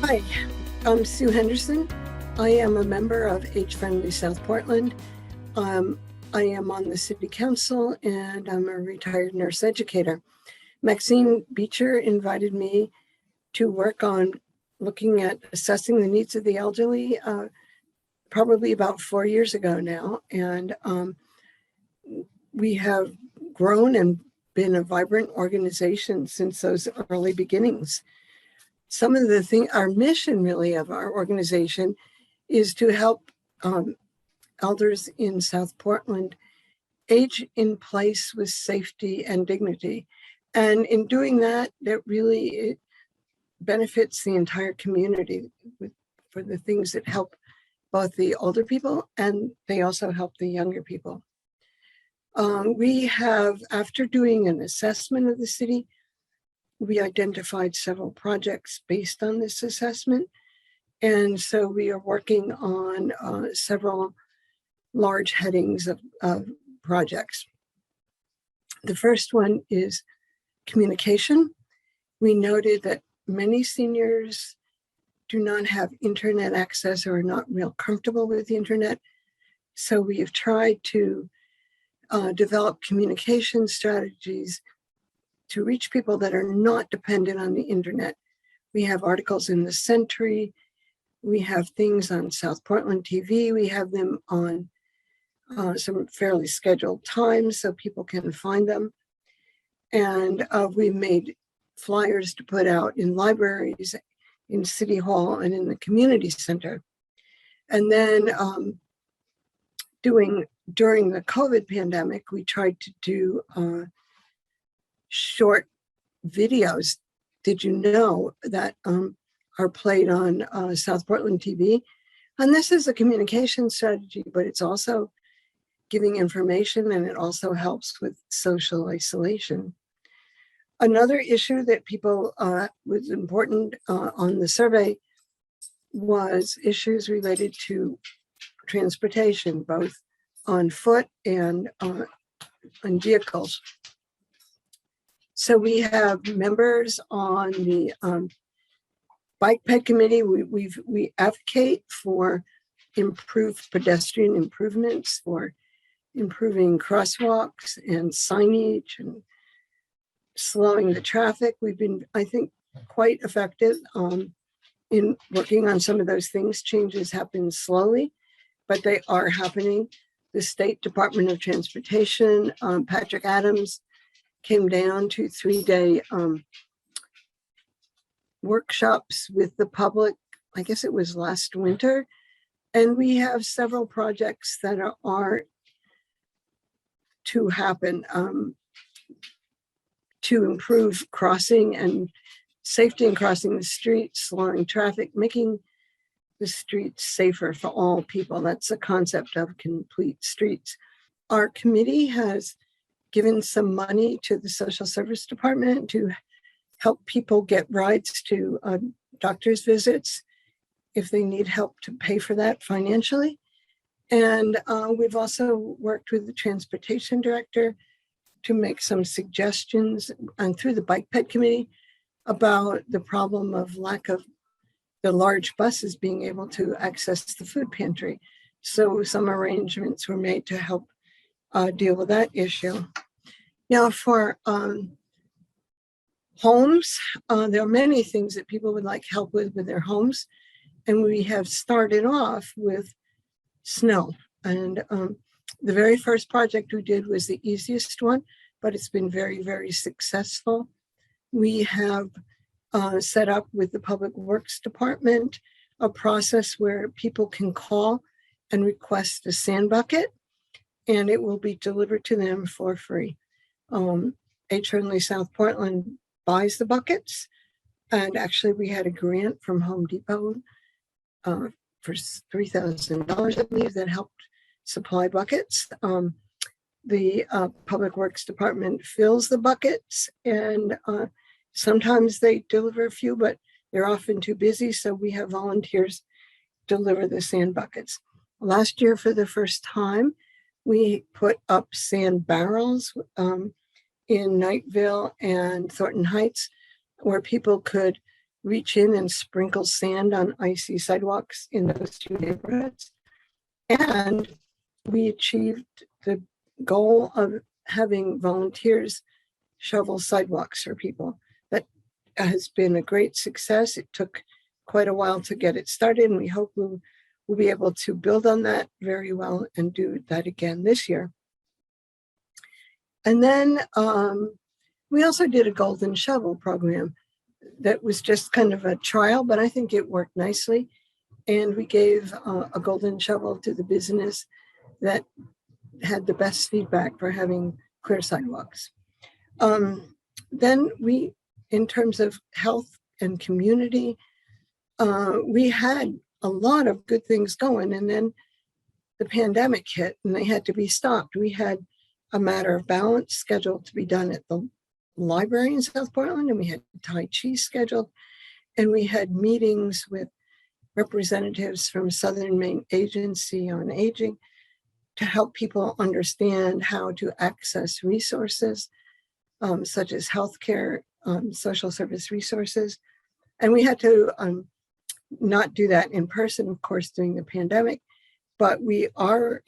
Hi, I'm Sue Henderson. I am a member of Age Friendly South Portland. I am on the City Council and I'm a retired nurse educator. Maxine Beecher invited me to work on looking at assessing the needs of the elderly probably about 4 years ago now. And we have grown and been a vibrant organization since those early beginnings. Some of the things, our mission really of our organization is to help elders in South Portland age in place with safety and dignity. And in doing that, that really benefits the entire community for the things that help both the older people and they also help the younger people. We have, after doing an assessment of the city, we identified several projects based on this assessment. And so we are working on several large headings of projects. The first one is communication. We noted that many seniors do not have internet access or are not real comfortable with the internet. So we have tried to develop communication strategies to reach people that are not dependent on the internet. We have articles in the Century. We have things on South Portland TV. We have them on some fairly scheduled times so people can find them. And we made flyers to put out in libraries, in City Hall, and in the community center. And then during the COVID pandemic, we tried to do short videos. Did you know that are played on South Portland TV? And this is a communication strategy, but it's also giving information, and it also helps with social isolation. Another issue that people was important on the survey was issues related to transportation, both on foot and on vehicles. So we have members on the bike ped committee. We advocate for improved pedestrian improvements, for improving crosswalks and signage and slowing the traffic. We've been, I think, quite effective in working on some of those things. Changes happen slowly, but they are happening. The State Department of Transportation, Patrick Adams, came down to 3-day workshops with the public. I guess it was last winter. And we have several projects that are to happen to improve crossing and safety in crossing the streets, slowing traffic, making the streets safer for all people. That's the concept of complete streets. Our committee has given some money to the social service department to help people get rides to doctor's visits if they need help to pay for that financially. And we've also worked with the transportation director to make some suggestions and through the bike ped committee about the problem of lack of the large buses being able to access the food pantry. So some arrangements were made to help deal with that issue. Now for homes, there are many things that people would like help with their homes. And we have started off with snow. And the very first project we did was the easiest one, but it's been very, very successful. We have set up with the Public Works Department a process where people can call and request a sand bucket, and it will be delivered to them for free. Age Friendly South Portland buys the buckets, and actually we had a grant from Home Depot for $3,000, I believe, that helped supply buckets. The Public Works Department fills the buckets, and sometimes they deliver a few, but they're often too busy, so we have volunteers deliver the sand buckets. Last year, for the first time, we put up sand barrels in Knightville and Thornton Heights, where people could reach in and sprinkle sand on icy sidewalks in those two neighborhoods. And we achieved the goal of having volunteers shovel sidewalks for people. That has been a great success. It took quite a while to get it started, and we hope we'll be able to build on that very well and do that again this year. And then we also did a golden shovel program that was just kind of a trial, but I think it worked nicely. And we gave a golden shovel to the business that had the best feedback for having clear sidewalks. Then we, in terms of health and community, we had a lot of good things going, and then the pandemic hit and they had to be stopped. We had a Matter of Balance scheduled to be done at the library in South Portland, and we had Tai Chi scheduled, and we had meetings with representatives from Southern Maine Agency on Aging to help people understand how to access resources such as healthcare, social service resources. And we had to not do that in person, of course, during the pandemic, but we are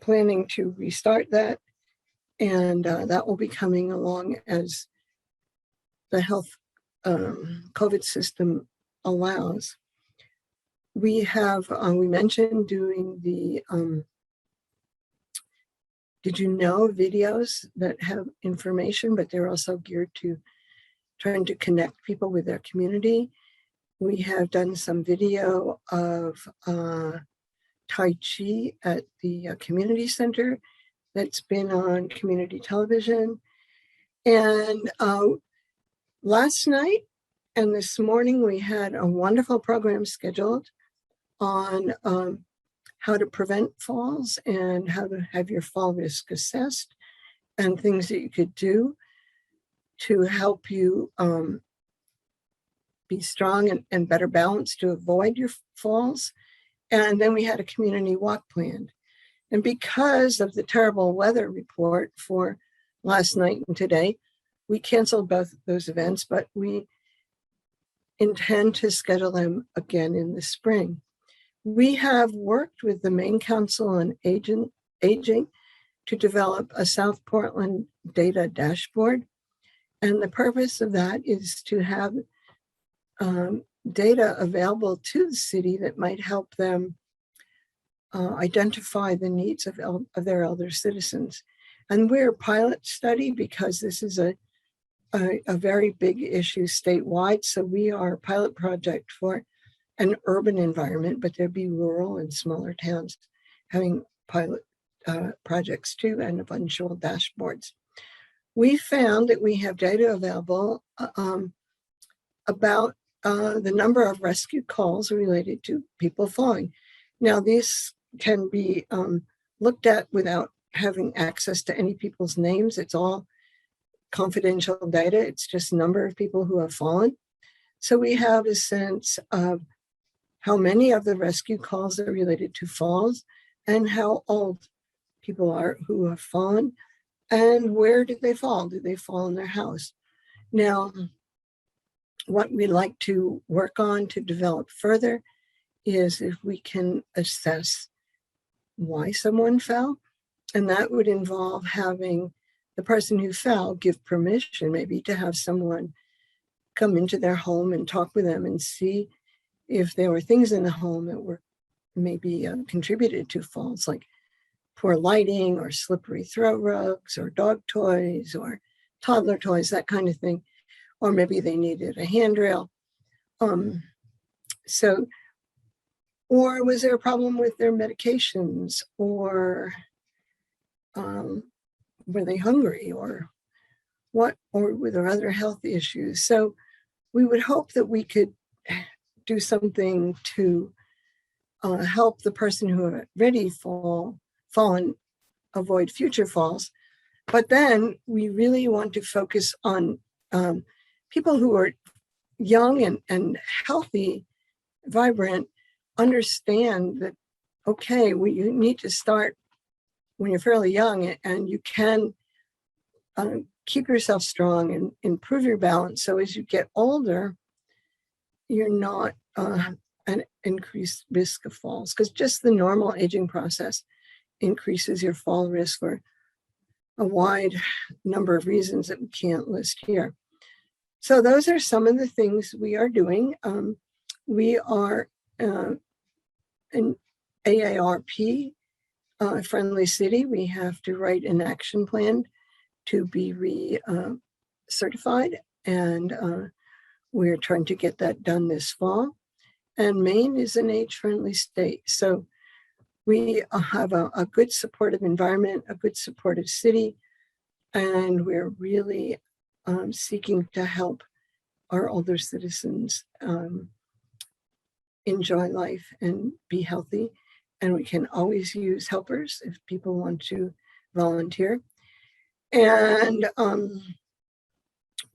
planning to restart that. And that will be coming along as the health COVID system allows. We have, we mentioned doing the, did you know, videos that have information, but they're also geared to trying to connect people with their community. We have done some video of Tai Chi at the community center that's been on community television. And last night and this morning, we had a wonderful program scheduled on how to prevent falls and how to have your fall risk assessed and things that you could do to help you be strong and better balanced to avoid your falls. And then we had a community walk planned. And because of the terrible weather report for last night and today, we canceled both those events, but we intend to schedule them again in the spring. We have worked with the Maine Council on Aging to develop a South Portland data dashboard. And the purpose of that is to have data available to the city that might help them identify the needs of their elder citizens. And we're a pilot study because this is a very big issue statewide. So we are a pilot project for an urban environment, but there'd be rural and smaller towns having pilot projects too, and eventual dashboards. We found that we have data available about the number of rescue calls related to people falling. Now, these can be looked at without having access to any people's names. It's all confidential data. It's just number of people who have fallen. So we have a sense of how many of the rescue calls are related to falls and how old people are who have fallen and where did they fall? Did they fall in their house? Now, what we'd like to work on to develop further is if we can assess why someone fell, and that would involve having the person who fell give permission maybe to have someone come into their home and talk with them and see if there were things in the home that were maybe contributed to falls, like poor lighting or slippery throw rugs or dog toys or toddler toys, that kind of thing. Or maybe they needed a handrail. Or was there a problem with their medications, or were they hungry, or were there other health issues? So we would hope that we could do something to help the person who had already fallen avoid future falls. But then we really want to focus on people who are young and healthy, vibrant, understand that, okay, you need to start when you're fairly young, and you can keep yourself strong and improve your balance. So as you get older, you're not an increased risk of falls, because just the normal aging process increases your fall risk for a wide number of reasons that we can't list here. So those are some of the things we are doing. We are an AARP friendly city. We have to write an action plan to be certified, and we're trying to get that done this fall. And Maine is an age-friendly state, so we have a good supportive environment, a good supportive city, and we're really seeking to help our older citizens enjoy life and be healthy. And we can always use helpers if people want to volunteer. And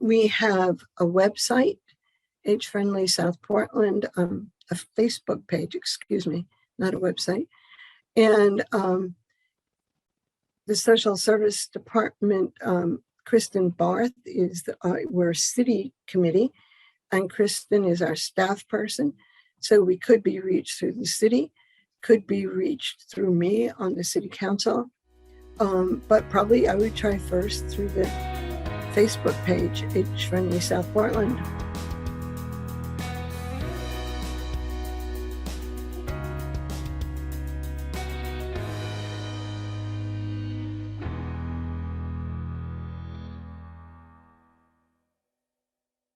we have a website, Age Friendly South Portland, a Facebook page, excuse me, not a website. And the Social Service Department, Kristen Barth is we're city committee, and Kristen is our staff person. So we could be reached through the city, could be reached through me on the city council, but probably I would try first through the Facebook page, Age Friendly South Portland.